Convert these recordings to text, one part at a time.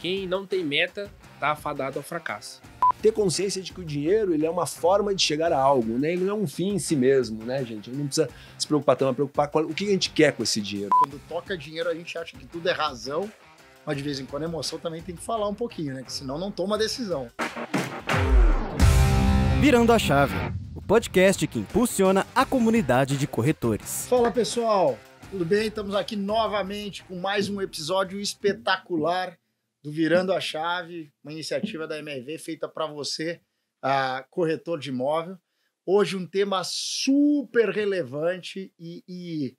Quem não tem meta tá afadado ao fracasso. Ter consciência de que o dinheiro ele é uma forma de chegar a algo, né? Ele não é um fim em si mesmo, né, gente? Ele não precisa se preocupar tanto, preocupar com o que a gente quer com esse dinheiro. Quando toca dinheiro, a gente acha que tudo é razão, mas de vez em quando a emoção também tem que falar um pouquinho, né? Que senão não toma decisão. Virando a Chave, o podcast que impulsiona a comunidade de corretores. Fala, pessoal! Tudo bem? Estamos aqui novamente com mais um episódio espetacular do Virando a Chave, uma iniciativa da MRV feita para você, corretor de imóvel. Hoje um tema super relevante e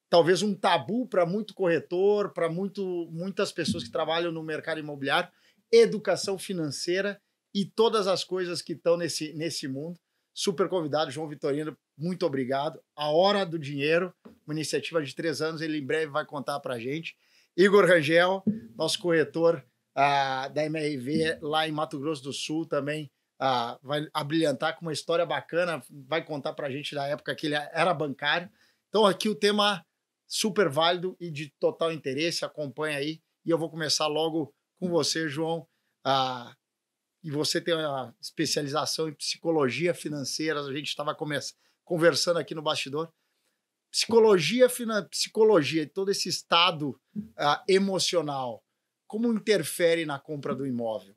talvez um tabu para muito corretor, para muitas pessoas que trabalham no mercado imobiliário, educação financeira e todas as coisas que estão nesse mundo. Super convidado, João Vitorino, muito obrigado. A Hora do Dinheiro, uma iniciativa de 3 anos, ele em breve vai contar para a gente. Igor Rangel, nosso corretor da MRV lá em Mato Grosso do Sul, também vai abrilhantar com uma história bacana, vai contar para a gente da época que ele era bancário. Então aqui o tema super válido e de total interesse, acompanha aí. E eu vou começar logo com você, João. E você tem uma especialização em psicologia financeira, a gente estava conversando aqui no bastidor. Psicologia e todo esse estado emocional, como interfere na compra do imóvel?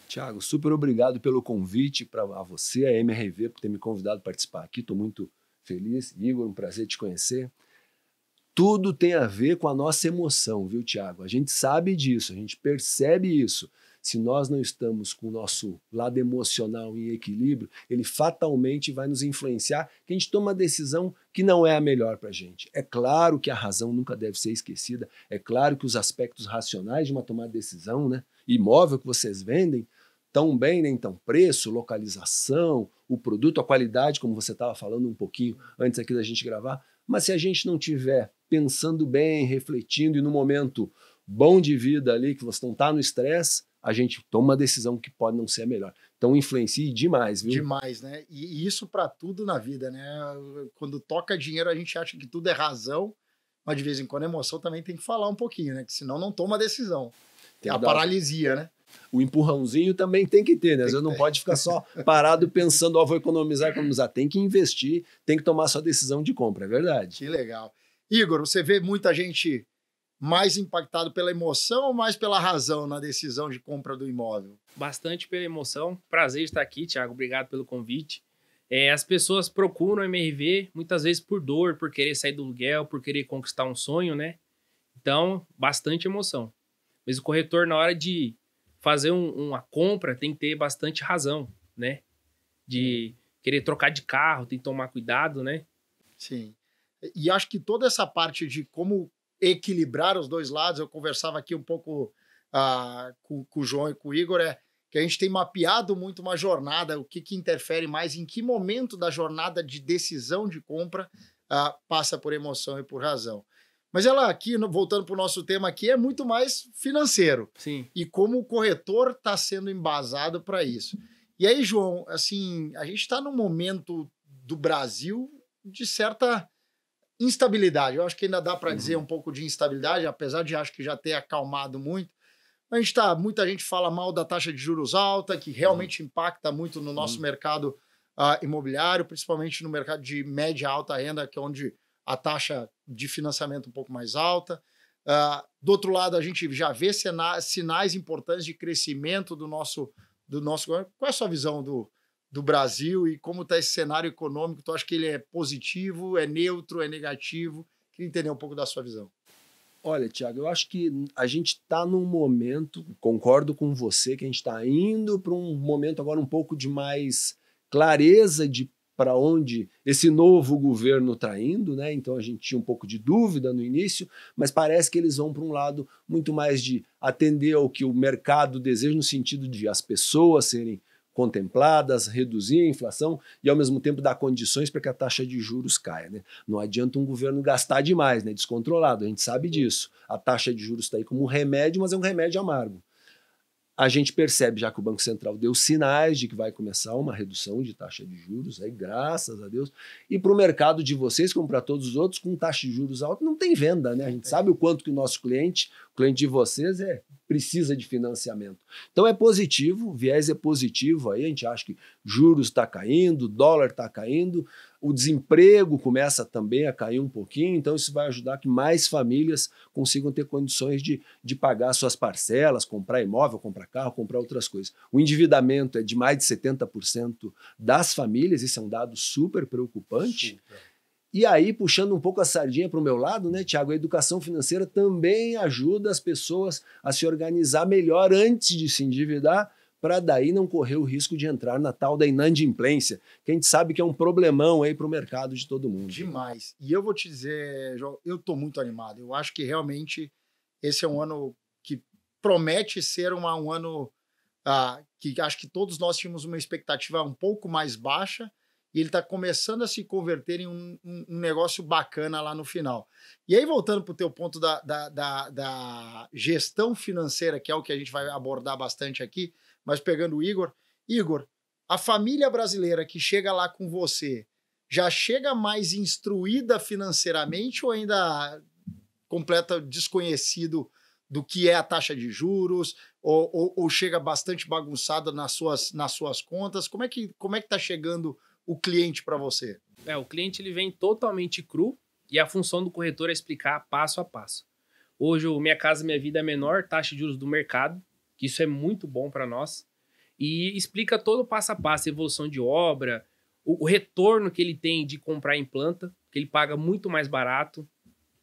Tiago, super obrigado pelo convite para você, a MRV, por ter me convidado a participar aqui. Estou muito feliz. Igor, um prazer te conhecer. Tudo tem a ver com a nossa emoção, viu, Tiago? A gente sabe disso, a gente percebe isso. Se nós não estamos com o nosso lado emocional em equilíbrio, ele fatalmente vai nos influenciar, que a gente toma uma decisão que não é a melhor para a gente. É claro que a razão nunca deve ser esquecida, é claro que os aspectos racionais de uma tomada de decisão, né? Imóvel que vocês vendem, tão bem, né? Então, preço, localização, o produto, a qualidade, como você estava falando um pouquinho antes aqui da gente gravar, mas se a gente não tiver pensando bem, refletindo e no momento bom de vida ali, que você não está no estresse, a gente toma uma decisão que pode não ser a melhor. Então influencia demais, viu? Demais, né? E isso para tudo na vida, né? Quando toca dinheiro, a gente acha que tudo é razão, mas de vez em quando a emoção também tem que falar um pouquinho, né? Que senão não toma decisão. Tem a paralisia, né? O empurrãozinho também tem que ter, né? Às vezes não pode ficar só parado pensando, vou economizar. Tem que investir, tem que tomar sua decisão de compra, é verdade. Que legal. Igor, você vê muita gente mais impactado pela emoção ou mais pela razão na decisão de compra do imóvel? Bastante pela emoção. Prazer estar aqui, Thiago. Obrigado pelo convite. As pessoas procuram a MRV muitas vezes por dor, por querer sair do aluguel, por querer conquistar um sonho, né? Então, bastante emoção. Mas o corretor, na hora de fazer uma compra, tem que ter bastante razão, né? De querer trocar de carro, tem que tomar cuidado, né? Sim. E acho que toda essa parte de como equilibrar os dois lados, eu conversava aqui um pouco com o João e com o Igor, que a gente tem mapeado muito uma jornada, o que interfere mais, em que momento da jornada de decisão de compra passa por emoção e por razão. Mas ela aqui, voltando para o nosso tema aqui, é muito mais financeiro. Sim. E como o corretor está sendo embasado para isso. E aí, João, assim, a gente está num momento do Brasil de certa instabilidade. Eu acho que ainda dá para dizer um pouco de instabilidade, apesar de acho que já ter acalmado muito. A gente muita gente fala mal da taxa de juros alta, que realmente impacta muito no nosso mercado imobiliário, principalmente no mercado de média e alta renda, que é onde a taxa de financiamento é um pouco mais alta. Do outro lado, a gente já vê sinais importantes de crescimento do nosso governo. Qual é a sua visão do Brasil e como está esse cenário econômico? Tu acha que ele é positivo, é neutro, é negativo? Queria entender um pouco da sua visão. Olha, Tiago, eu acho que a gente está num momento, concordo com você, que a gente está indo para um momento agora um pouco de mais clareza de para onde esse novo governo está indo, né? Então a gente tinha um pouco de dúvida no início, mas parece que eles vão para um lado muito mais de atender ao que o mercado deseja, no sentido de as pessoas serem contempladas, reduzir a inflação e, ao mesmo tempo, dar condições para que a taxa de juros caia, né? Não adianta um governo gastar demais, né? Descontrolado, a gente sabe disso. A taxa de juros está aí como um remédio, mas é um remédio amargo. A gente percebe já que o Banco Central deu sinais de que vai começar uma redução de taxa de juros, aí, graças a Deus. E para o mercado de vocês, como para todos os outros, com taxa de juros alta, não tem venda, né? A gente sabe o quanto que o nosso cliente, O cliente de vocês precisa de financiamento. Então é positivo, o viés é positivo aí, a gente acha que juros está caindo, dólar está caindo, o desemprego começa também a cair um pouquinho, então isso vai ajudar que mais famílias consigam ter condições de pagar suas parcelas, comprar imóvel, comprar carro, comprar outras coisas. O endividamento é de mais de 70% das famílias, isso é um dado super preocupante. Super. E aí, puxando um pouco a sardinha para o meu lado, né, Tiago, a educação financeira também ajuda as pessoas a se organizar melhor antes de se endividar, para daí não correr o risco de entrar na tal da inadimplência, que a gente sabe que é um problemão aí para o mercado de todo mundo. Demais. E eu vou te dizer, João, eu estou muito animado. Eu acho que realmente esse é um ano que promete ser um ano que acho que todos nós tínhamos uma expectativa um pouco mais baixa, e ele está começando a se converter em um negócio bacana lá no final. E aí, voltando para o teu ponto da gestão financeira, que é o que a gente vai abordar bastante aqui, mas pegando o Igor, a família brasileira que chega lá com você, já chega mais instruída financeiramente ou ainda completa desconhecido do que é a taxa de juros, ou chega bastante bagunçada nas suas contas? Como é que está chegando o cliente para você? O cliente ele vem totalmente cru e a função do corretor é explicar passo a passo. Hoje, o Minha Casa Minha Vida é a menor taxa de juros do mercado, que isso é muito bom para nós, e explica todo o passo a passo, a evolução de obra, o retorno que ele tem de comprar em planta, que ele paga muito mais barato.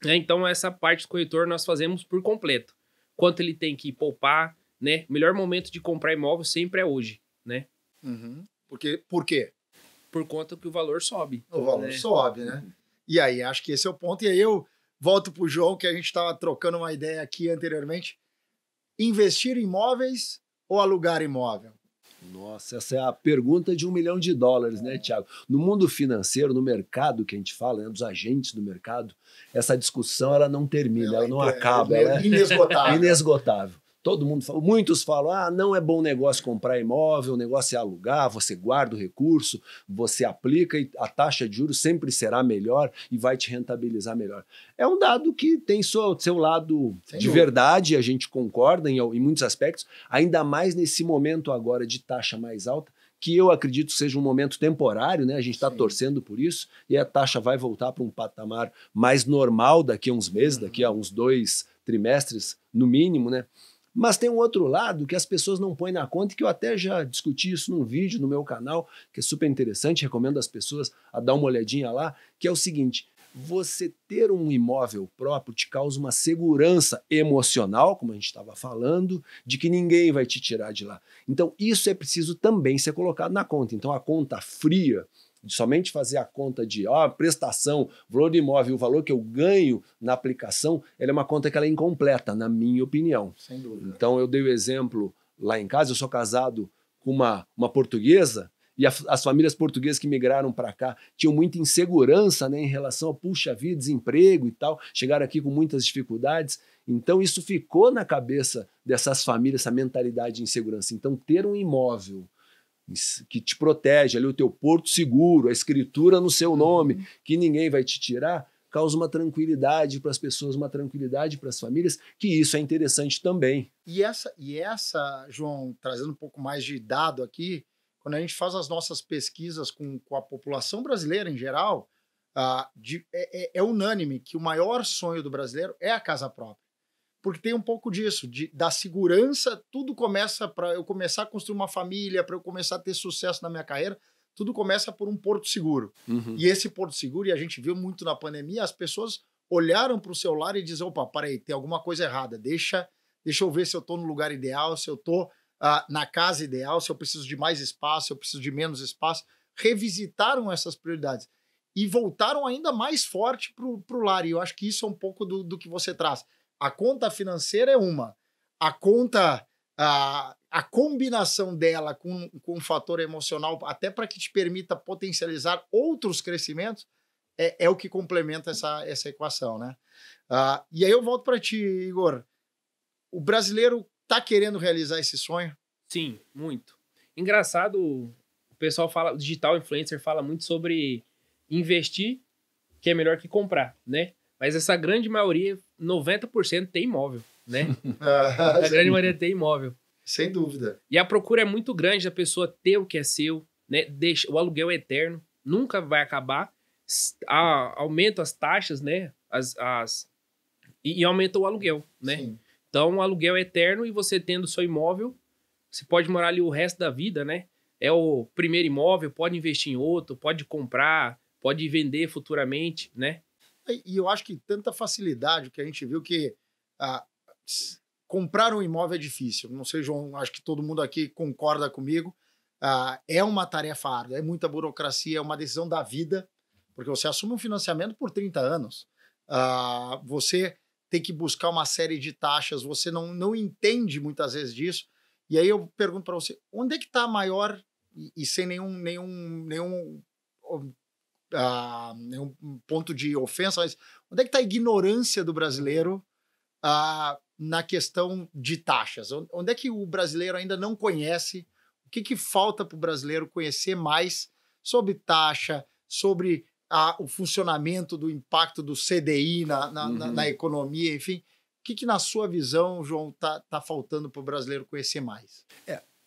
Né? Então, essa parte do corretor nós fazemos por completo. Quanto ele tem que poupar, né? O melhor momento de comprar imóvel sempre é hoje, né? Uhum. Por quê? Por conta que o valor sobe. O valor sobe, né? E aí, acho que esse é o ponto. E aí eu volto para o João, que a gente estava trocando uma ideia aqui anteriormente. Investir em imóveis ou alugar imóvel? Nossa, essa é a pergunta de $1 milhão, né, Tiago? No mundo financeiro, no mercado que a gente fala, né, dos agentes do mercado, essa discussão ela não termina, ela não acaba. Ela é inesgotável. Inesgotável. Todo mundo fala, muitos falam, não é bom negócio comprar imóvel, o negócio é alugar, você guarda o recurso, você aplica e a taxa de juros sempre será melhor e vai te rentabilizar melhor. É um dado que tem seu lado de verdade, a gente concorda em muitos aspectos, ainda mais nesse momento agora de taxa mais alta, que eu acredito seja um momento temporário, né? A gente está torcendo por isso, e a taxa vai voltar para um patamar mais normal daqui a uns meses, daqui a uns 2 trimestres, no mínimo, né? Mas tem um outro lado que as pessoas não põem na conta e que eu até já discuti isso num vídeo no meu canal, que é super interessante, recomendo às pessoas a dar uma olhadinha lá, que é o seguinte: você ter um imóvel próprio te causa uma segurança emocional, como a gente estava falando, de que ninguém vai te tirar de lá. Então isso é preciso também ser colocado na conta. Então a conta fria, de somente fazer a conta de prestação, valor do imóvel, o valor que eu ganho na aplicação, ela é uma conta que ela é incompleta, na minha opinião. Sem dúvida. Então eu dei o exemplo lá em casa, eu sou casado com uma portuguesa, e as famílias portuguesas que migraram para cá tinham muita insegurança, né, em relação ao puxa vida, desemprego e tal, chegaram aqui com muitas dificuldades. Então isso ficou na cabeça dessas famílias, essa mentalidade de insegurança. Então ter um imóvel que te protege, ali o teu porto seguro, a escritura no seu nome, que ninguém vai te tirar, causa uma tranquilidade para as pessoas, uma tranquilidade para as famílias, que isso é interessante também. E essa, João, trazendo um pouco mais de dado aqui, quando a gente faz as nossas pesquisas com a população brasileira em geral, é unânime que o maior sonho do brasileiro é a casa própria. Porque tem um pouco disso, da segurança, tudo começa para eu começar a construir uma família, para eu começar a ter sucesso na minha carreira, tudo começa por um porto seguro. Uhum. E esse porto seguro, e a gente viu muito na pandemia, as pessoas olharam para o celular e diziam, opa, peraí, tem alguma coisa errada, deixa eu ver se eu estou no lugar ideal, se eu estou na casa ideal, se eu preciso de mais espaço, se eu preciso de menos espaço. Revisitaram essas prioridades e voltaram ainda mais forte para o lar. E eu acho que isso é um pouco do que você traz. A conta financeira é uma. A conta, a combinação dela com um fator emocional, até para que te permita potencializar outros crescimentos, é o que complementa essa equação, né? E aí eu volto para ti, Igor. O brasileiro está querendo realizar esse sonho? Sim, muito. Engraçado, o pessoal fala, o digital influencer fala muito sobre investir, que é melhor que comprar, né? Mas essa grande maioria, 90% tem imóvel. né? A grande maioria tem imóvel. Sem dúvida. E a procura é muito grande da pessoa ter o que é seu, né? O aluguel é eterno, nunca vai acabar. Aumenta as taxas, né? E aumenta o aluguel, né? Sim. Então, o aluguel é eterno e você tendo seu imóvel, você pode morar ali o resto da vida, né? É o primeiro imóvel, pode investir em outro, pode comprar, pode vender futuramente, né? E eu acho que tanta facilidade que a gente viu que comprar um imóvel é difícil. Não sei, João, acho que todo mundo aqui concorda comigo. É uma tarefa árdua, é muita burocracia, é uma decisão da vida, porque você assume um financiamento por 30 anos. Você tem que buscar uma série de taxas, você não entende muitas vezes disso. E aí eu pergunto para você, onde é que está a maior, e sem nenhum ponto de ofensa, mas onde é que está a ignorância do brasileiro na questão de taxas? Onde é que o brasileiro ainda não conhece? O que falta para o brasileiro conhecer mais sobre taxa, sobre o funcionamento do impacto do CDI na economia, enfim? O que na sua visão, João, tá faltando para o brasileiro conhecer mais?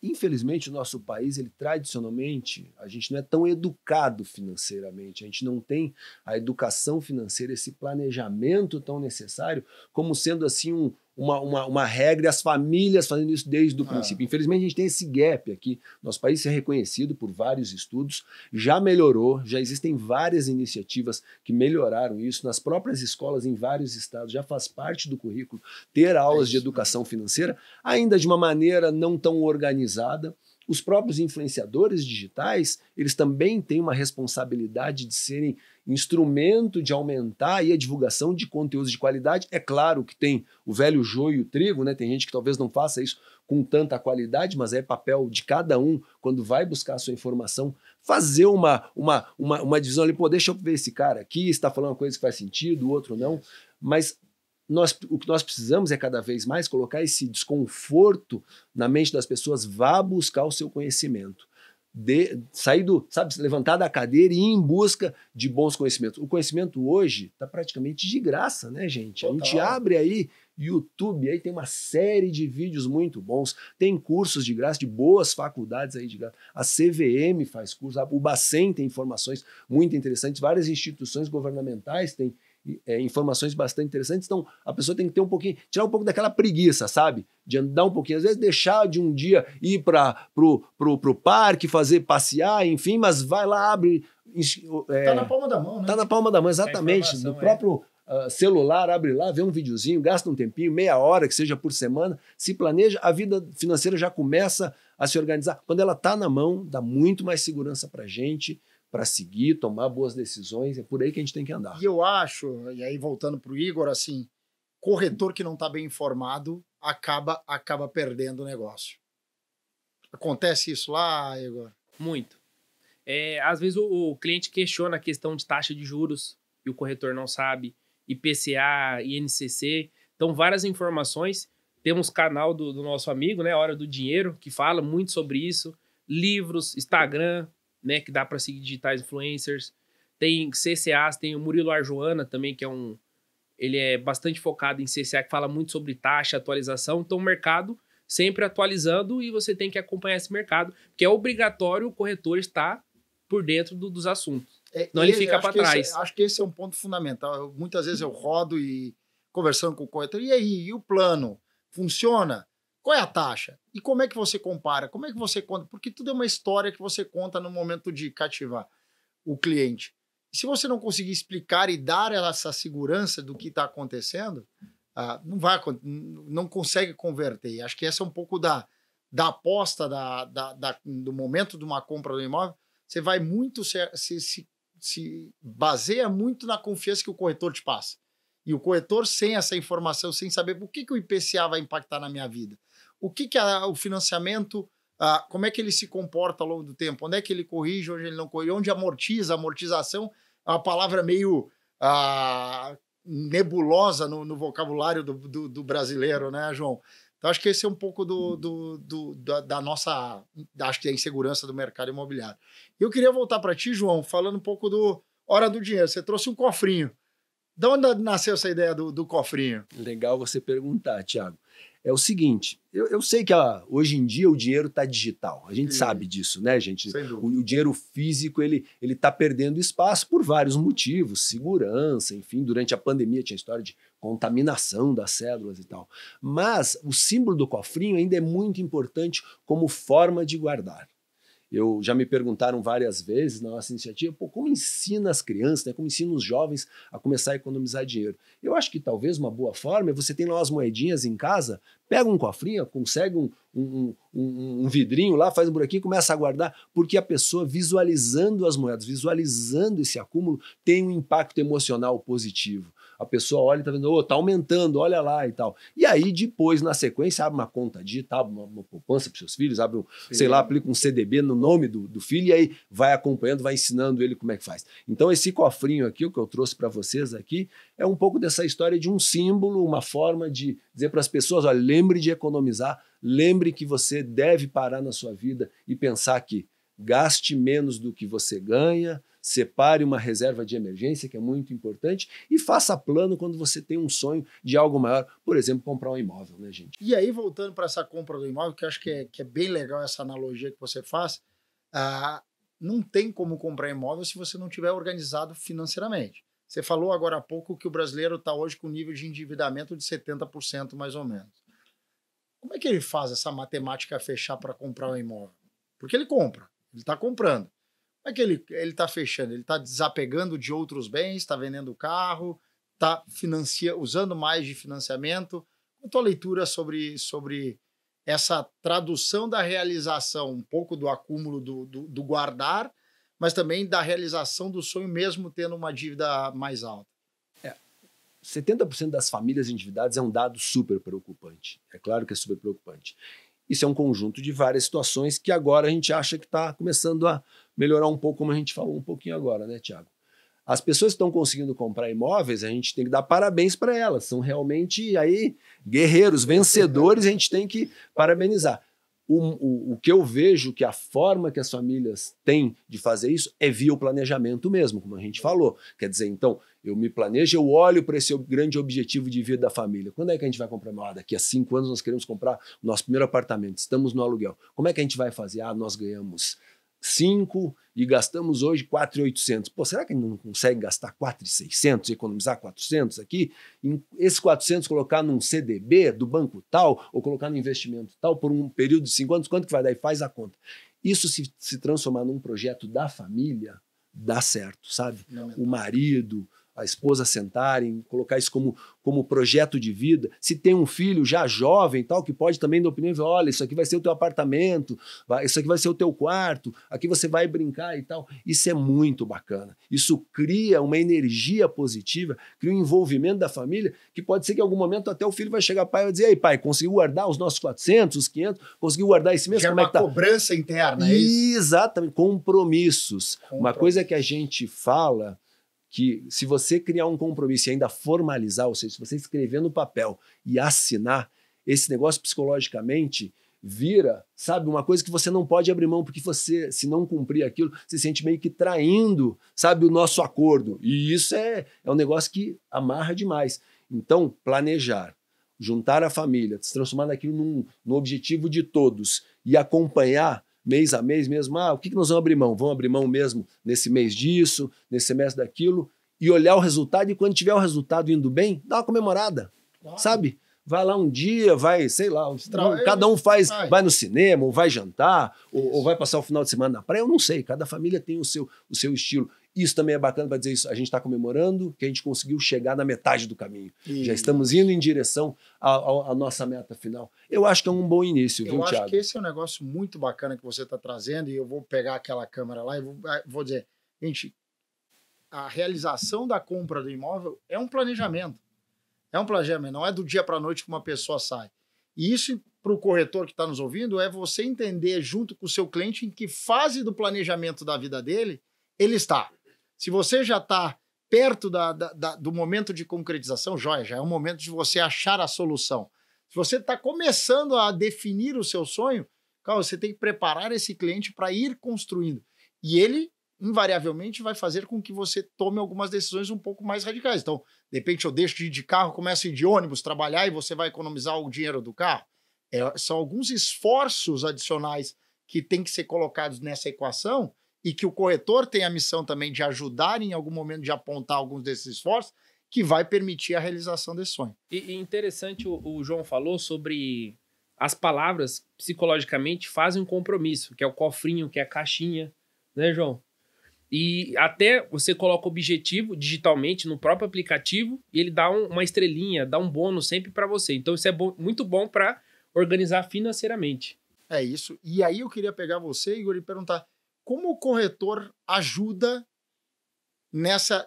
Infelizmente, o nosso país, ele tradicionalmente, a gente não é tão educado financeiramente, a gente não tem a educação financeira, esse planejamento tão necessário, como sendo assim uma regra, e as famílias fazendo isso desde o princípio. Infelizmente, a gente tem esse gap aqui. Nosso país é reconhecido por vários estudos, já melhorou, já existem várias iniciativas que melhoraram isso. Nas próprias escolas, em vários estados, já faz parte do currículo ter aulas de educação financeira, ainda de uma maneira não tão organizada. Os próprios influenciadores digitais, eles também têm uma responsabilidade de serem instrumento de aumentar aí a divulgação de conteúdos de qualidade. É claro que tem o velho joio e o trigo, né? Tem gente que talvez não faça isso com tanta qualidade, mas é papel de cada um, quando vai buscar a sua informação, fazer uma divisão ali, pô, deixa eu ver esse cara aqui, está falando uma coisa que faz sentido, o outro não, mas o que nós precisamos é cada vez mais colocar esse desconforto na mente das pessoas, vá buscar o seu conhecimento. Sair levantar da cadeira e ir em busca de bons conhecimentos. O conhecimento hoje está praticamente de graça, né, gente? Total. A gente abre aí YouTube, aí tem uma série de vídeos muito bons, tem cursos de graça, de boas faculdades aí de graça. A CVM faz curso, o Bacen tem informações muito interessantes, várias instituições governamentais têm informações bastante interessantes. Então, a pessoa tem que ter tirar um pouco daquela preguiça, sabe? De andar um pouquinho, às vezes deixar de um dia ir pro parque, passear, enfim, mas vai lá, abre... Tá na palma da mão, né? Tá na palma da mão, exatamente. No próprio celular, abre lá, vê um videozinho, gasta um tempinho, meia hora, que seja por semana, se planeja, a vida financeira já começa a se organizar. Quando ela tá na mão, dá muito mais segurança pra gente, para seguir, tomar boas decisões, é por aí que a gente tem que andar. E eu acho, e aí voltando para o Igor, assim, corretor que não está bem informado acaba perdendo o negócio. Acontece isso lá, Igor? Muito. Às vezes o cliente questiona a questão de taxa de juros e o corretor não sabe, IPCA, INCC, então várias informações. Temos canal do nosso amigo, né, Hora do Dinheiro, que fala muito sobre isso, livros, Instagram, né, que dá para seguir digitais influencers, tem CCAs, tem o Murilo Arjoana também, que ele é bastante focado em CCA, que fala muito sobre taxa, atualização, então o mercado sempre atualizando e você tem que acompanhar esse mercado, porque é obrigatório o corretor estar por dentro dos assuntos, senão ele fica para trás. Acho que esse é um ponto fundamental. Muitas vezes eu rodo e conversando com o corretor, e aí, e o plano? Funciona? Qual é a taxa? E como é que você compara? Como é que você conta? Porque tudo é uma história que você conta no momento de cativar o cliente. E se você não conseguir explicar e dar essa segurança do que está acontecendo, não consegue converter. Acho que essa é um pouco da aposta do momento de uma compra do imóvel. Você vai muito, se baseia muito na confiança que o corretor te passa. E o corretor, sem essa informação, sem saber o que o IPCA vai impactar na minha vida, o que o financiamento, como é que ele se comporta ao longo do tempo, onde é que ele corrige, onde ele não corrige, onde amortiza. Amortização é uma palavra meio nebulosa no vocabulário do brasileiro, né, João? Então, acho que esse é um pouco da nossa, acho que é a insegurança do mercado imobiliário. Eu queria voltar para ti, João, falando um pouco do Hora do Dinheiro. Você trouxe um cofrinho. De onde nasceu essa ideia do cofrinho? Legal você perguntar, Thiago. É o seguinte, eu sei que hoje em dia o dinheiro está digital. A gente sabe disso, né, gente? O dinheiro físico ele está perdendo espaço por vários motivos, segurança, enfim. Durante a pandemia tinha história de contaminação das cédulas e tal. Mas o símbolo do cofrinho ainda é muito importante como forma de guardar. Já me perguntaram várias vezes na nossa iniciativa, como ensina as crianças, né, como ensina os jovens a começar a economizar dinheiro? Eu acho que talvez uma boa forma é você ter lá umas moedinhas em casa, pega um cofrinho, consegue um vidrinho lá, faz um buraquinho e começa a guardar, porque a pessoa visualizando as moedas, visualizando esse acúmulo, tem um impacto emocional positivo. A pessoa olha e está vendo, tá aumentando, olha lá e tal. E aí, depois, na sequência, abre uma conta digital, abre uma poupança para os seus filhos, abre sei lá, aplica um CDB no nome do filho e aí vai acompanhando, vai ensinando ele como é que faz. Então, esse cofrinho aqui, o que eu trouxe para vocês aqui, é um pouco dessa história de um símbolo, uma forma de dizer para as pessoas, olha, lembre de economizar, lembre que você deve parar na sua vida e pensar que gaste menos do que você ganha, separe uma reserva de emergência, que é muito importante, e faça plano quando você tem um sonho de algo maior, por exemplo, comprar um imóvel, né, gente? E aí, voltando para essa compra do imóvel, que eu acho que é bem legal essa analogia que você faz, não tem como comprar imóvel se você não tiver organizado financeiramente. Você falou agora há pouco que o brasileiro está hoje com nível de endividamento de 70% mais ou menos. Como é que ele faz essa matemática fechar para comprar um imóvel? Porque ele compra, ele está comprando. Como é que ele está fechando? Ele está desapegando de outros bens, está vendendo o carro, está usando mais de financiamento. Qual a tua leitura sobre essa tradução da realização, um pouco do acúmulo do guardar, mas também da realização do sonho mesmo tendo uma dívida mais alta? 70% das famílias endividadas é um dado super preocupante. É claro que é super preocupante. Isso é um conjunto de várias situações que agora a gente acha que está começando a melhorar um pouco, como a gente falou um pouquinho agora, né, Thiago? As pessoas que estão conseguindo comprar imóveis, a gente tem que dar parabéns para elas. São realmente aí guerreiros, vencedores, a gente tem que parabenizar. O que eu vejo que a forma que as famílias têm de fazer isso é via o planejamento mesmo, como a gente falou. Quer dizer, então, eu me planejo, eu olho para esse grande objetivo de vida da família. Quando é que a gente vai comprar imóvel? Daqui a 5 anos nós queremos comprar o nosso primeiro apartamento, estamos no aluguel. Como é que a gente vai fazer? Nós ganhamos 5 e gastamos hoje 4.800. Pô, será que a gente não consegue gastar 4.600 e economizar 400 aqui? Esses 400 colocar num CDB do banco tal ou colocar no investimento tal por um período de 5 anos, quanto que vai dar? E faz a conta. Isso se transformar num projeto da família, dá certo, sabe? O marido, a esposa sentarem, colocar isso como projeto de vida. Se tem um filho já jovem tal, que pode também dar opinião e falar, olha, isso aqui vai ser o teu apartamento, isso aqui vai ser o teu quarto, aqui você vai brincar e tal. Isso é muito bacana. Isso cria uma energia positiva, cria um envolvimento da família, que pode ser que em algum momento até o filho vai chegar pai e vai dizer, ei pai, conseguiu guardar os nossos 400, os 500, conseguiu guardar esse mês? Como é que tá? Cobrança interna, é isso? Exatamente, compromissos. Uma coisa que a gente fala que se você criar um compromisso e ainda formalizar, ou seja, se você escrever no papel e assinar, esse negócio psicologicamente vira, sabe, uma coisa que você não pode abrir mão, porque você, se não cumprir aquilo, se sente meio que traindo, sabe, o nosso acordo. E isso é um negócio que amarra demais. Então, planejar, juntar a família, se transformar naquilo num objetivo de todos e acompanhar mês a mês mesmo, o que nós vamos abrir mão? Vamos abrir mão mesmo nesse mês disso, nesse semestre daquilo, e olhar o resultado, e quando tiver o resultado indo bem, dá uma comemorada, sabe? Vai lá um dia, vai, sei lá, cada um vai no cinema, ou vai jantar, ou vai passar o final de semana na praia, eu não sei, cada família tem o seu estilo. Isso também é bacana para dizer isso. A gente está comemorando que a gente conseguiu chegar na metade do caminho. Já estamos indo em direção à nossa meta final. Eu acho que é um bom início, viu, Thiago? Eu acho que esse é um negócio muito bacana que você está trazendo, e eu vou pegar aquela câmera lá e vou dizer, gente, a realização da compra do imóvel é um planejamento. É um planejamento, não é do dia para a noite que uma pessoa sai. E isso, para o corretor que está nos ouvindo, é você entender junto com o seu cliente em que fase do planejamento da vida dele ele está. Se você já está perto do momento de concretização, joia, já é um momento de você achar a solução. Se você está começando a definir o seu sonho, cara, você tem que preparar esse cliente para ir construindo. E ele invariavelmente vai fazer com que você tome algumas decisões um pouco mais radicais. Então, de repente eu deixo de ir de carro, começo a ir de ônibus trabalhar e você vai economizar o dinheiro do carro. São alguns esforços adicionais que têm que ser colocados nessa equação e que o corretor tem a missão também de ajudar em algum momento de apontar alguns desses esforços que vai permitir a realização desse sonho. E interessante o João falou sobre as palavras psicologicamente fazem um compromisso, que é o cofrinho, que é a caixinha, né, João? E até você coloca o objetivo digitalmente no próprio aplicativo e ele dá uma estrelinha, dá um bônus sempre para você. Então isso é muito bom para organizar financeiramente. É isso. E aí eu queria pegar você, Igor, e perguntar como o corretor ajuda nessa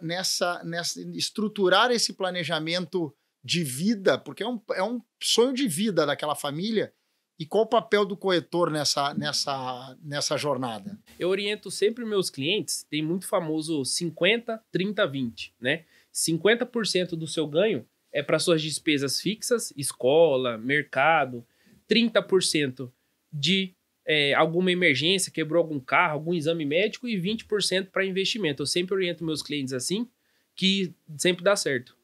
estruturar esse planejamento de vida, porque é um sonho de vida daquela família. E qual o papel do corretor nessa jornada? Eu oriento sempre meus clientes, tem muito famoso 50, 30, 20, né? 50% do seu ganho é para suas despesas fixas, escola, mercado, 30% de alguma emergência, quebrou algum carro, algum exame médico e 20% para investimento. Eu sempre oriento meus clientes assim, que sempre dá certo.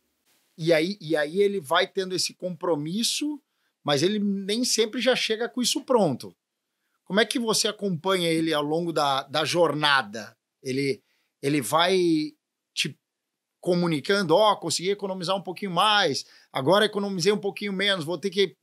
E aí ele vai tendo esse compromisso, mas ele nem sempre já chega com isso pronto. Como é que você acompanha ele ao longo da jornada? Ele vai te comunicando, consegui economizar um pouquinho mais, agora economizei um pouquinho menos, vou ter que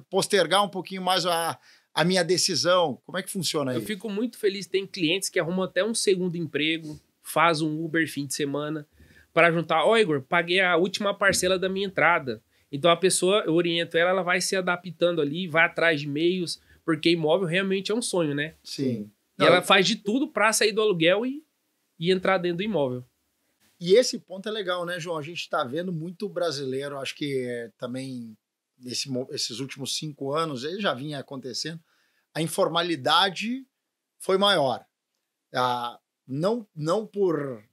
postergar um pouquinho mais a minha decisão. Como é que funciona aí? Eu fico muito feliz, tem clientes que arrumam até um segundo emprego, faz um Uber fim de semana, para juntar, Igor, paguei a última parcela da minha entrada. Então a pessoa, eu oriento ela vai se adaptando ali, vai atrás de meios, porque imóvel realmente é um sonho, né? Sim. E ela faz de tudo para sair do aluguel e entrar dentro do imóvel. E esse ponto é legal, né, João? A gente está vendo muito brasileiro, acho que também esses últimos 5 anos, ele já vinha acontecendo, a informalidade foi maior. Não por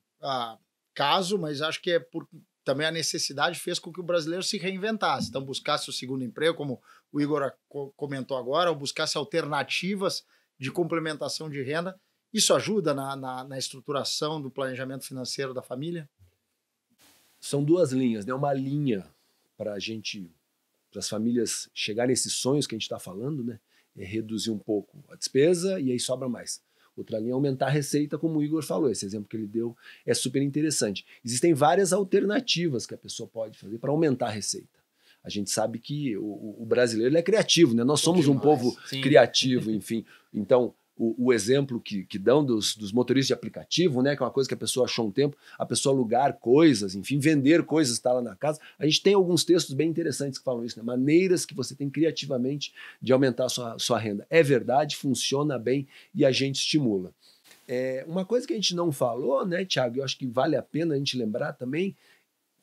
caso, mas acho que é por também a necessidade fez com que o brasileiro se reinventasse. Então, buscasse o segundo emprego, como o Igor comentou agora, ou buscasse alternativas de complementação de renda. Isso ajuda na estruturação do planejamento financeiro da família? São 2 linhas, né? Uma linha para as famílias chegarem a esses sonhos que a gente está falando, né? É reduzir um pouco a despesa e aí sobra mais. Outra linha é aumentar a receita, como o Igor falou. Esse exemplo que ele deu é super interessante. Existem várias alternativas que a pessoa pode fazer para aumentar a receita. A gente sabe que o brasileiro ele é criativo, né? Nós somos um povo criativo, enfim. Então, o exemplo que dão dos motoristas de aplicativo, né, que é uma coisa que a pessoa achou um tempo, a pessoa alugar coisas, enfim, vender coisas, estar lá na casa. A gente tem alguns textos bem interessantes que falam isso, né? Maneiras que você tem criativamente de aumentar a sua renda. É verdade, funciona bem e a gente estimula. Uma coisa que a gente não falou, né, Thiago, eu acho que vale a pena a gente lembrar também,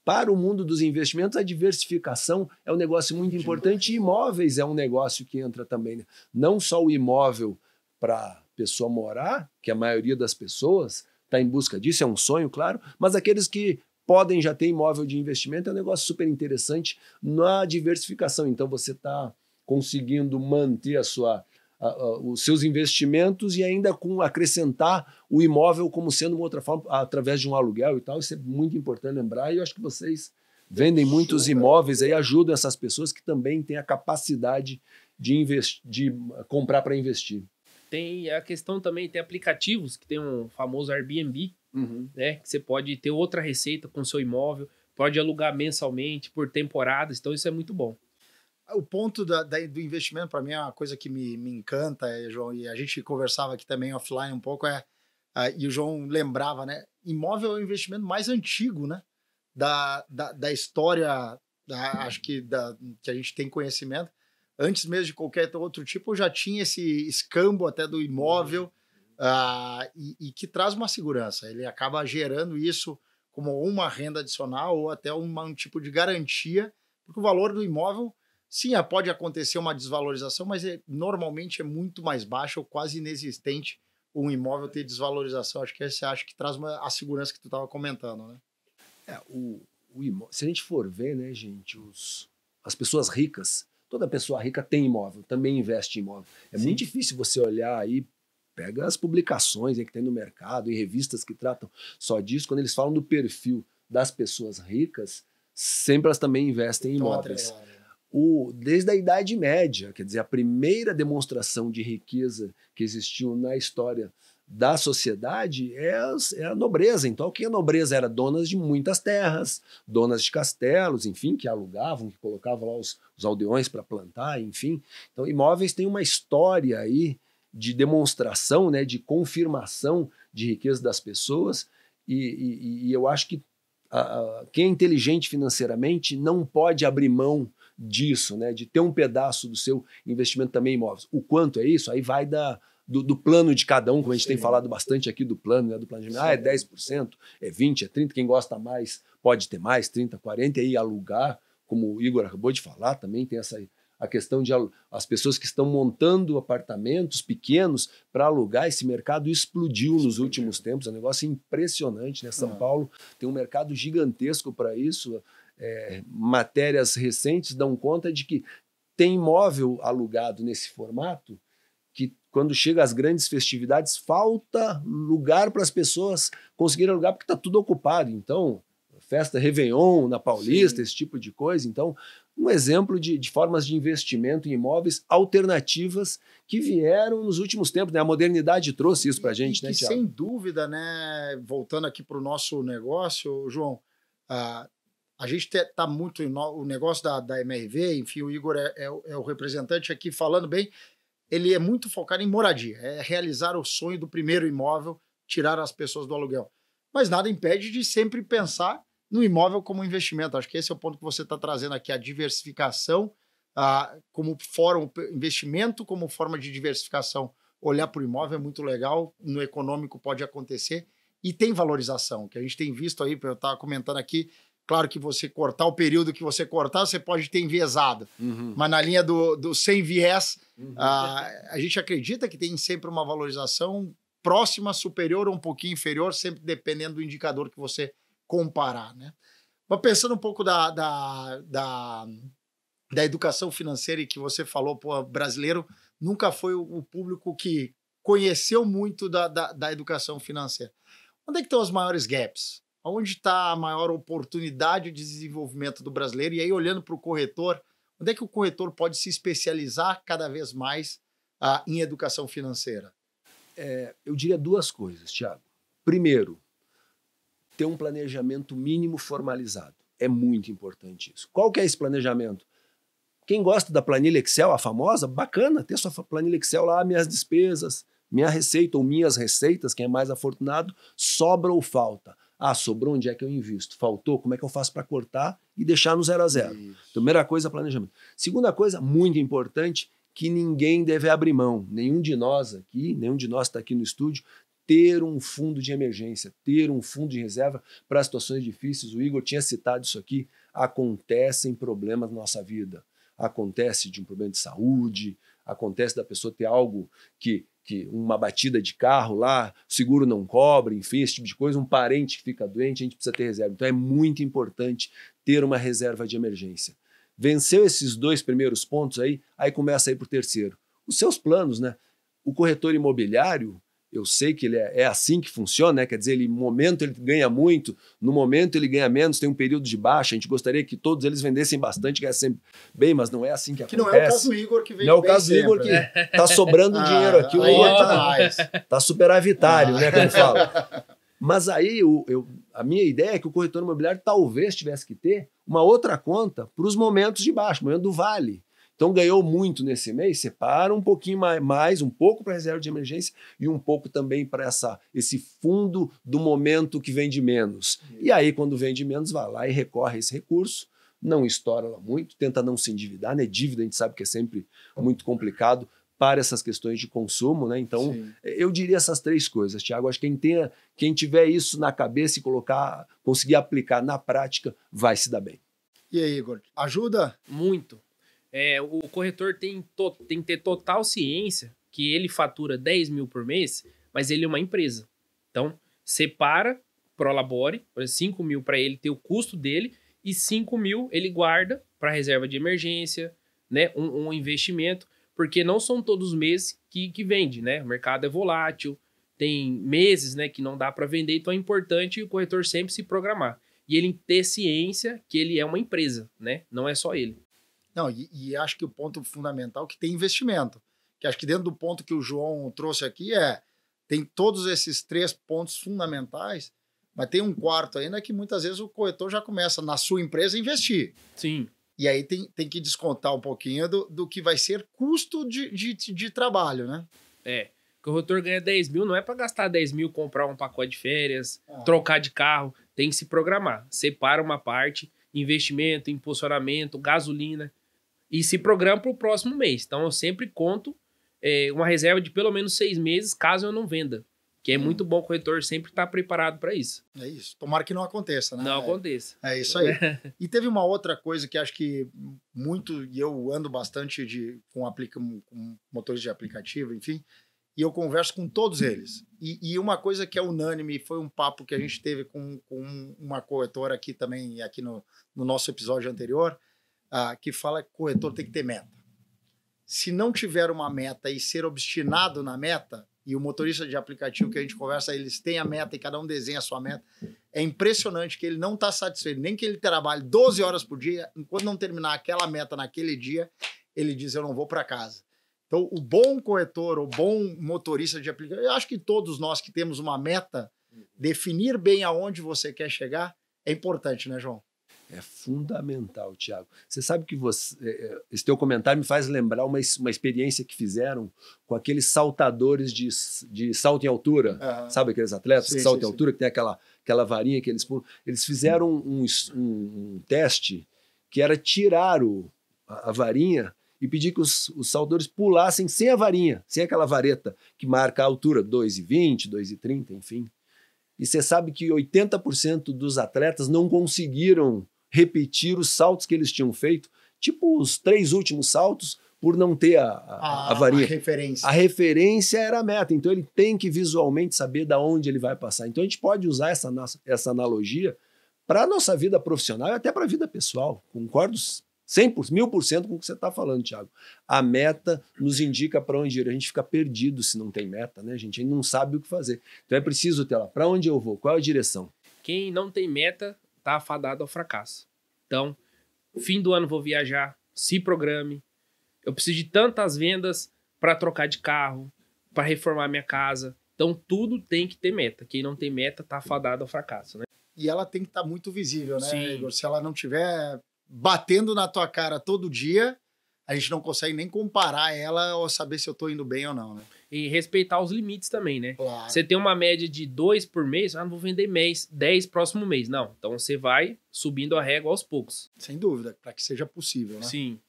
para o mundo dos investimentos, a diversificação é um negócio muito importante e imóveis é um negócio que entra também, né? Não só o imóvel para a pessoa morar, que a maioria das pessoas está em busca disso, é um sonho, claro, mas aqueles que podem já ter imóvel de investimento é um negócio super interessante na diversificação. Então você está conseguindo manter os seus investimentos e ainda acrescentar o imóvel como sendo uma outra forma, através de um aluguel e tal. Isso é muito importante lembrar e eu acho que vocês vendem muitos imóveis aí, ajudam essas pessoas que também têm a capacidade de comprar para investir. Tem a questão também, tem aplicativos que tem um famoso Airbnb, né? Que você pode ter outra receita com o seu imóvel, pode alugar mensalmente, por temporadas, então isso é muito bom. O ponto do investimento, para mim, é uma coisa que me encanta, João, e a gente conversava aqui também offline um pouco, e o João lembrava, né? Imóvel é o investimento mais antigo, né? Da história, acho que a gente tem conhecimento. Antes mesmo de qualquer outro tipo, eu já tinha esse escambo até do imóvel e que traz uma segurança. Ele acaba gerando isso como uma renda adicional ou até um tipo de garantia, porque o valor do imóvel, sim, pode acontecer uma desvalorização, mas normalmente é muito mais baixo ou quase inexistente um imóvel ter desvalorização. Acho que traz a segurança que tu estava comentando, né? Se a gente for ver, né, gente, as pessoas ricas, toda pessoa rica tem imóvel, também investe em imóvel. É muito difícil você olhar aí Pega as publicações aí que tem no mercado e revistas que tratam só disso. Quando eles falam do perfil das pessoas ricas, sempre elas também investem em imóveis. Desde a Idade Média, quer dizer, a primeira demonstração de riqueza que existiu na história da sociedade é a nobreza. Então, o que a nobreza era? Donas de muitas terras, donas de castelos, enfim, que alugavam, que colocavam lá os aldeões para plantar, enfim. Então, imóveis têm uma história aí de demonstração, né, de confirmação de riqueza das pessoas, e eu acho que quem é inteligente financeiramente não pode abrir mão disso, né, de ter um pedaço do seu investimento também em imóveis. O quanto é isso? Aí vai do plano de cada um, como a gente tem falado bastante aqui do plano, né, do planejamento. É 10%, é 20%, é 30%, quem gosta mais pode ter mais, 30%, 40%, e aí alugar, como o Igor acabou de falar, também tem a questão de as pessoas que estão montando apartamentos pequenos para alugar. Esse mercado explodiu nos últimos tempos, é um negócio impressionante, né? São Paulo tem um mercado gigantesco para isso. Matérias recentes dão conta de que tem imóvel alugado nesse formato que, quando chega às grandes festividades, falta lugar para as pessoas conseguirem alugar porque está tudo ocupado. Então, festa Réveillon na Paulista, esse tipo de coisa. Então, um exemplo de formas de investimento em imóveis alternativas que vieram nos últimos tempos, né? A modernidade trouxe isso para a gente, né, Thiago? Sem dúvida, né? Voltando aqui para o nosso negócio, João, a gente está muito em o negócio da MRV, enfim, o Igor é o representante aqui falando bem, ele é muito focado em moradia, é realizar o sonho do primeiro imóvel, tirar as pessoas do aluguel. Mas nada impede de sempre pensar no imóvel como investimento. Acho que esse é o ponto que você está trazendo aqui, a diversificação como forma, investimento como forma de diversificação. Olhar para o imóvel é muito legal, no econômico pode acontecer e tem valorização, que a gente tem visto aí, eu estava comentando aqui, claro que você cortar o período que você cortar, você pode ter enviesado, mas na linha do sem viés, a gente acredita que tem sempre uma valorização próxima, superior ou um pouquinho inferior, sempre dependendo do indicador que você comparar, né? Mas pensando um pouco da educação financeira e que você falou, pô, brasileiro nunca foi o público que conheceu muito da educação financeira. Onde é que estão os maiores gaps? Onde está a maior oportunidade de desenvolvimento do brasileiro? E aí, olhando para o corretor, onde é que o corretor pode se especializar cada vez mais em educação financeira? Eu diria duas coisas, Thiago. Primeiro, ter um planejamento mínimo formalizado. É muito importante isso. Qual que é esse planejamento? Quem gosta da planilha Excel, a famosa, bacana, ter sua planilha Excel lá, minhas despesas, minha receita ou minhas receitas, quem é mais afortunado, sobra ou falta. Sobrou, onde é que eu invisto? Faltou, como é que eu faço para cortar e deixar no 0 a 0? Primeira coisa, planejamento. Segunda coisa, muito importante, que ninguém deve abrir mão, nenhum de nós está aqui no estúdio, ter um fundo de emergência, ter um fundo de reserva para situações difíceis. O Igor tinha citado isso aqui. Acontecem problemas na nossa vida. Acontece de um problema de saúde, acontece da pessoa ter algo que uma batida de carro lá, o seguro não cobre, enfim, esse tipo de coisa, um parente que fica doente, a gente precisa ter reserva. Então é muito importante ter uma reserva de emergência. Venceu esses dois primeiros pontos aí começa a ir para o terceiro. Os seus planos, né? O corretor imobiliário, eu sei que ele é assim que funciona, né? Quer dizer, no momento ele ganha muito, no momento ele ganha menos, tem um período de baixa. A gente gostaria que todos eles vendessem bastante, ganhassem sempre bem, mas não é assim que acontece. Que não é o caso do Igor que vende bem. Não é o caso do Igor que tá sobrando dinheiro aqui. O Igor tá superavitário, né? Como fala. Mas aí a minha ideia é que o corretor imobiliário talvez tivesse que ter uma outra conta para os momentos de baixa, momento do vale. Então ganhou muito nesse mês, separa um pouquinho mais, um pouco para reserva de emergência e um pouco também para esse fundo do momento que vende menos. E aí, quando vende menos, vai lá e recorre a esse recurso, não estoura lá muito, tenta não se endividar, né? Dívida a gente sabe que é sempre muito complicado para essas questões de consumo, né? Então, eu diria essas três coisas, Thiago. Acho que quem tiver isso na cabeça e conseguir aplicar na prática, vai se dar bem. E aí, Igor, ajuda? Muito. O corretor tem que ter total ciência que ele fatura 10 mil por mês, mas ele é uma empresa. Então, separa, prolabore, 5 mil para ele ter o custo dele e 5 mil ele guarda para reserva de emergência, né? Um investimento. porque não são todos os meses que vende, né? O mercado é volátil, tem meses, né, que não dá para vender, então é importante o corretor sempre se programar. E ele ter ciência que ele é uma empresa, né? Não é só ele. Não, e acho que o ponto fundamental é que tem investimento. Que acho que dentro do ponto que o João trouxe aqui tem todos esses 3 pontos fundamentais, mas tem um quarto ainda que muitas vezes o corretor já começa na sua empresa a investir. Sim. E aí tem que descontar um pouquinho do que vai ser custo de trabalho, né? O corretor ganha 10 mil, não é para gastar 10 mil, comprar um pacote de férias, trocar de carro, tem que se programar. Separa uma parte, investimento, impulsionamento, gasolina, e se programa para o próximo mês. Então eu sempre conto uma reserva de pelo menos 6 meses, caso eu não venda. Que é muito bom o corretor sempre estar preparado para isso. É isso. Tomara que não aconteça, né? Não aconteça. É isso aí. E teve uma outra coisa que acho que e eu ando bastante com motores de aplicativo, enfim, e eu converso com todos eles. E uma coisa que é unânime, foi um papo que a gente teve com uma corretora aqui também, aqui no nosso episódio anterior, que fala que o corretor tem que ter meta. Se não tiver uma meta e ser obstinado na meta, e o motorista de aplicativo que a gente conversa, eles têm a meta e cada um desenha a sua meta, é impressionante que ele não está satisfeito, nem que ele trabalhe 12 horas por dia, enquanto não terminar aquela meta naquele dia, ele diz, eu não vou para casa. Então, o bom corretor, o bom motorista de aplicativo, eu acho que todos nós que temos uma meta, definir bem aonde você quer chegar, é importante, né, João? É fundamental, Thiago. Você sabe que esse teu comentário me faz lembrar uma experiência que fizeram com aqueles saltadores de salto em altura. Sabe aqueles atletas que saltam em altura, que tem aquela varinha que eles pulam? Eles fizeram um teste que era tirar a varinha e pedir que os saltadores pulassem sem a varinha, sem aquela vareta que marca a altura, 2,20, 2,30, enfim. E você sabe que 80% dos atletas não conseguiram repetir os saltos que eles tinham feito, tipo os 3 últimos saltos, por não ter a varinha. A referência. A referência era a meta, então ele tem que visualmente saber de onde ele vai passar. Então a gente pode usar essa analogia para a nossa vida profissional e até para a vida pessoal. Concordo 100%, 1000% com o que você está falando, Thiago. A meta nos indica para onde ir. A gente fica perdido se não tem meta, né? A gente não sabe o que fazer. Então é preciso ter lá, para onde eu vou, qual é a direção. Quem não tem meta está afadado ao fracasso. Então, fim do ano vou viajar, se programe. Eu preciso de tantas vendas para trocar de carro, para reformar minha casa. Então, tudo tem que ter meta. Quem não tem meta está afadado ao fracasso, né? E ela tem que estar muito visível, né, Sim. Igor? Se ela não tiver batendo na tua cara todo dia, a gente não consegue nem comparar ela ou saber se eu tô indo bem ou não, né? E respeitar os limites também, né? Claro. Você tem uma média de 2 por mês, não vou vender 10 próximo mês. Não, então você vai subindo a régua aos poucos. Sem dúvida, para que seja possível, né? Sim.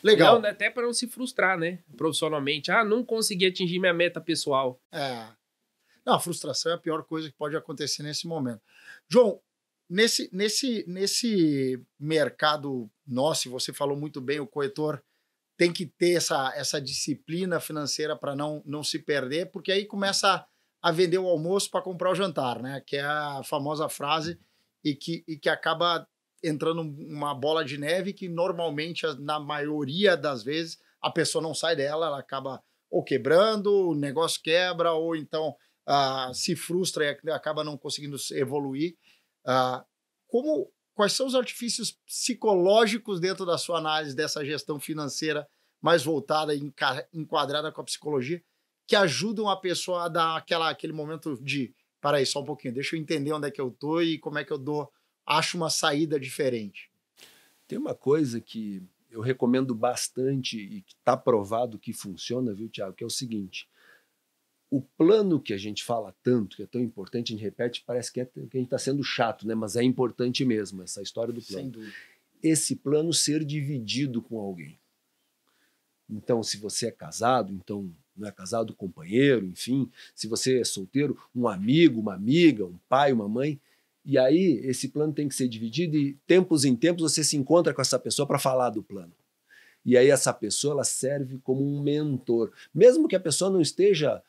Legal. Não, até para não se frustrar, né? Profissionalmente. Não consegui atingir minha meta pessoal. Não, a frustração é a pior coisa que pode acontecer nesse momento. João, nesse mercado nosso, você falou muito bem, o corretor tem que ter essa disciplina financeira para não se perder, porque aí começa a vender o almoço para comprar o jantar, né? Que é a famosa frase e que acaba entrando uma bola de neve que normalmente, na maioria das vezes, a pessoa não sai dela, ela acaba ou quebrando, o negócio quebra, ou então se frustra e acaba não conseguindo evoluir. Quais são os artifícios psicológicos dentro da sua análise dessa gestão financeira mais voltada e enquadrada com a psicologia que ajudam a pessoa a dar aquele momento de peraí, só um pouquinho, deixa eu entender onde é que eu tô e como é que eu acho uma saída diferente? Tem uma coisa que eu recomendo bastante e que está provado que funciona, viu, Thiago, que é o seguinte: o plano que a gente fala tanto, que é tão importante, a gente repete, parece que a gente está sendo chato, né? Mas é importante mesmo, essa história do plano. Sem dúvida. Esse plano ser dividido com alguém. Então, se você é casado, então não é casado, companheiro, enfim. Se você é solteiro, um amigo, uma amiga, um pai, uma mãe. E aí, esse plano tem que ser dividido e, tempos em tempos, você se encontra com essa pessoa para falar do plano. E aí, essa pessoa, ela serve como um mentor. Mesmo que a pessoa não seja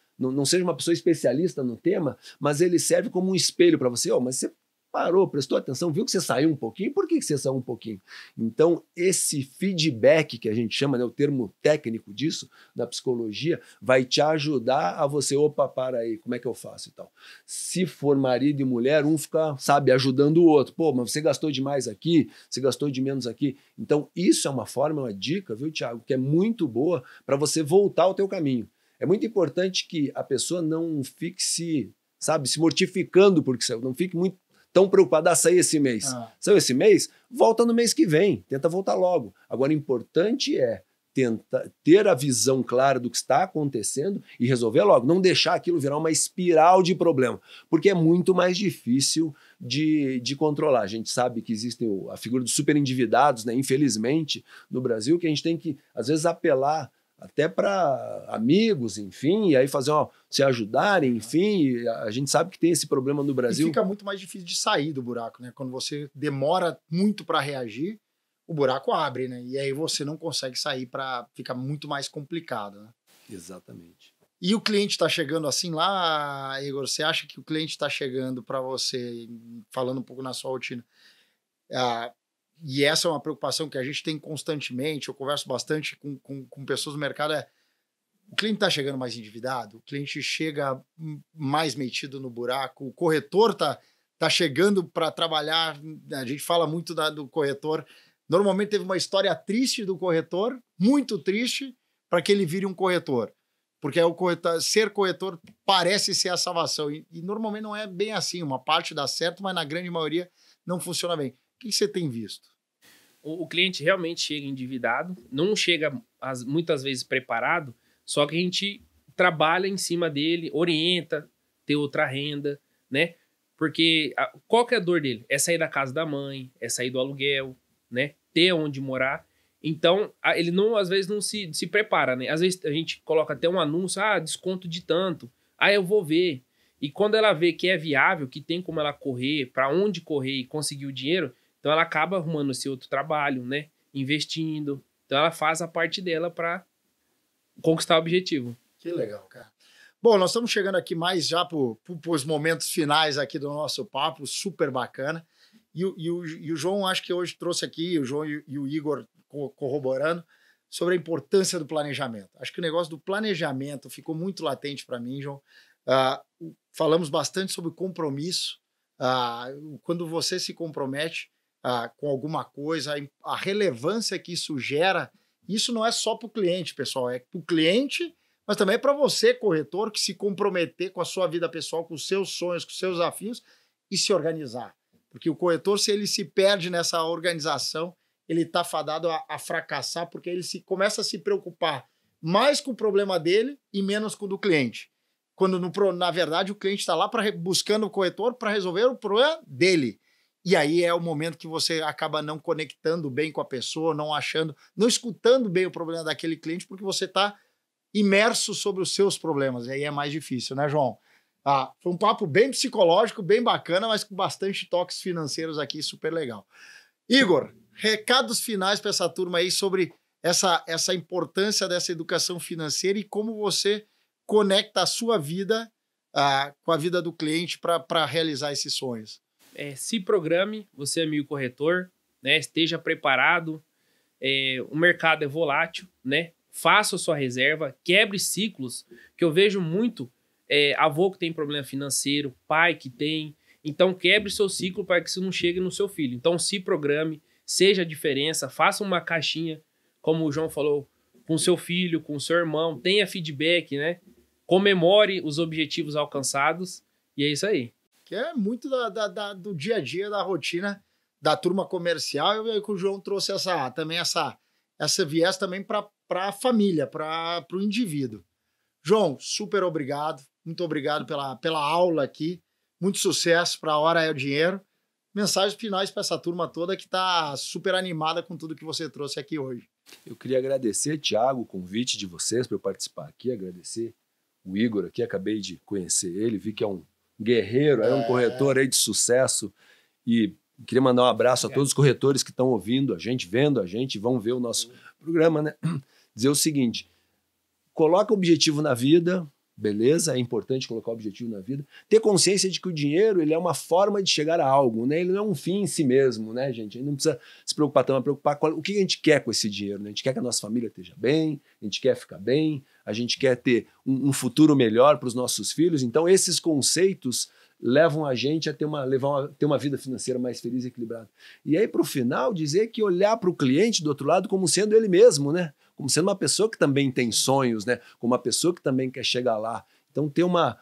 uma pessoa especialista no tema, mas ele serve como um espelho para você. Mas Parou, prestou atenção, viu que você saiu um pouquinho? Por que você saiu um pouquinho? Então, esse feedback que a gente chama, né, o termo técnico disso, da psicologia, vai te ajudar a você, opa, para aí, como é que eu faço e tal. Se for marido e mulher, um fica, sabe, ajudando o outro. Pô, mas você gastou demais aqui, você gastou de menos aqui. Então, isso é uma forma, uma dica, viu, Thiago, que é muito boa para você voltar ao teu caminho. É muito importante que a pessoa não fique se mortificando porque saiu, não fique muito tão preocupado, sair esse mês. Saiu esse mês? Volta no mês que vem, tenta voltar logo. Agora, o importante é tentar ter a visão clara do que está acontecendo e resolver logo, não deixar aquilo virar uma espiral de problema, porque é muito mais difícil de controlar. A gente sabe que existem a figura dos superendividados, né? Infelizmente, no Brasil, que a gente tem que, às vezes, apelar até para amigos, enfim, e aí fazer, se ajudarem, enfim, a gente sabe que tem esse problema no Brasil. E fica muito mais difícil de sair do buraco, né? Quando você demora muito para reagir, o buraco abre, né? E aí você não consegue sair, fica muito mais complicado, né? Exatamente. E o cliente está chegando assim lá, Igor, você acha que o cliente está chegando para você, falando um pouco na sua rotina, e essa é uma preocupação que a gente tem constantemente, eu converso bastante com pessoas do mercado, o cliente está chegando mais endividado, o cliente chega mais metido no buraco, o corretor tá chegando para trabalhar, a gente fala muito do corretor, normalmente teve uma história triste do corretor, muito triste, para que ele vire um corretor, porque ser corretor parece ser a salvação, e normalmente não é bem assim, uma parte dá certo, mas na grande maioria não funciona bem. O que você tem visto? O cliente realmente chega endividado, não chega muitas vezes preparado, só que a gente trabalha em cima dele, orienta, ter outra renda, né? Porque qual que é a dor dele? É sair da casa da mãe, é sair do aluguel, né? Ter onde morar. Então, ele não, às vezes não se prepara, né? Às vezes a gente coloca até um anúncio, desconto de tanto, eu vou ver. E quando ela vê que é viável, que tem como ela correr, para onde correr e conseguir o dinheiro, então ela acaba arrumando esse outro trabalho, né? Investindo. Então ela faz a parte dela para conquistar o objetivo. Que legal, cara. Bom, nós estamos chegando aqui mais já para os momentos finais aqui do nosso papo, super bacana. E o João, acho que hoje trouxe aqui, o João e o Igor corroborando, sobre a importância do planejamento. Acho que o negócio do planejamento ficou muito latente para mim, João. Falamos bastante sobre compromisso. Quando você se compromete com alguma coisa, a relevância que isso gera, isso não é só para o cliente, pessoal, é para o cliente, mas também é para você, corretor, que se comprometer com a sua vida pessoal, com os seus sonhos, com os seus desafios e se organizar. Porque o corretor, se ele se perde nessa organização, ele está fadado a fracassar, porque ele começa a se preocupar mais com o problema dele e menos com o do cliente. Quando, na verdade, o cliente está lá buscando o corretor para resolver o problema dele. E aí é o momento que você acaba não conectando bem com a pessoa, não escutando bem o problema daquele cliente, porque você está imerso sobre os seus problemas. E aí é mais difícil, né, João? Foi um papo bem psicológico, bem bacana, mas com bastante toques financeiros aqui, super legal. Igor, recados finais para essa turma aí sobre essa importância dessa educação financeira e como você conecta a sua vida com a vida do cliente para realizar esses sonhos. Se programe, você é amigo corretor, né? Esteja preparado, o mercado é volátil, né? Faça a sua reserva, quebre ciclos, que eu vejo muito avô que tem problema financeiro, pai que tem, então quebre seu ciclo para que isso não chegue no seu filho. Então se programe, seja a diferença, faça uma caixinha, como o João falou, com seu filho, com seu irmão, tenha feedback, né? Comemore os objetivos alcançados e é isso aí. Que é muito do dia a dia, da rotina da turma comercial, e que o João trouxe essa viés também para a família, para o indivíduo. João, super obrigado, muito obrigado pela aula aqui, muito sucesso para a Hora é o Dinheiro. Mensagens finais para essa turma toda que está super animada com tudo que você trouxe aqui hoje. Eu queria agradecer, Thiago, o convite de vocês para eu participar aqui, agradecer o Igor aqui, acabei de conhecer ele, vi que é um guerreiro, é um corretor aí de sucesso e queria mandar um abraço a todos os corretores que estão ouvindo a gente, vendo a gente, vão ver o nosso programa, né? Dizer o seguinte, coloca objetivo na vida, beleza, é importante colocar objetivo na vida. Ter consciência de que o dinheiro ele é uma forma de chegar a algo, né? Ele não é um fim em si mesmo, né, gente? A gente não precisa se preocupar tanto, mas preocupar com o que a gente quer com esse dinheiro, né? A gente quer que a nossa família esteja bem, a gente quer ficar bem, a gente quer ter um futuro melhor para os nossos filhos. Então, esses conceitos levam a gente a ter uma vida financeira mais feliz e equilibrada. E aí, para o final, dizer que olhar para o cliente do outro lado como sendo ele mesmo, né? Como sendo uma pessoa que também tem sonhos, né? Como uma pessoa que também quer chegar lá. Então, ter uma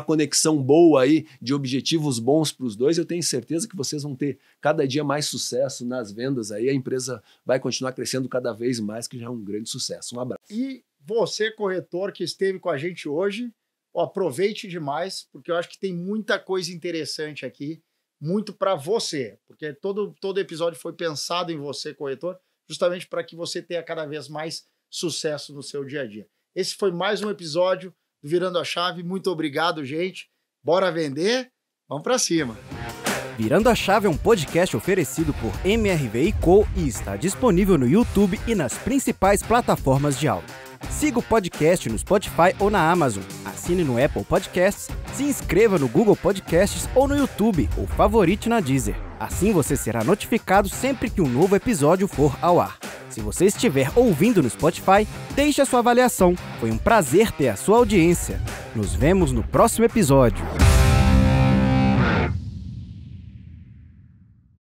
conexão boa aí de objetivos bons para os dois, eu tenho certeza que vocês vão ter cada dia mais sucesso nas vendas aí. A empresa vai continuar crescendo cada vez mais, que já é um grande sucesso. Um abraço. E você, corretor, que esteve com a gente hoje, aproveite demais, porque eu acho que tem muita coisa interessante aqui, muito para você, porque todo episódio foi pensado em você, corretor, justamente para que você tenha cada vez mais sucesso no seu dia a dia. Esse foi mais um episódio do Virando a Chave. Muito obrigado, gente. Bora vender? Vamos para cima. Virando a Chave é um podcast oferecido por MRV & Co e está disponível no YouTube e nas principais plataformas de áudio. Siga o podcast no Spotify ou na Amazon, assine no Apple Podcasts, se inscreva no Google Podcasts ou no YouTube ou favorite na Deezer. Assim você será notificado sempre que um novo episódio for ao ar. Se você estiver ouvindo no Spotify, deixe a sua avaliação. Foi um prazer ter a sua audiência. Nos vemos no próximo episódio.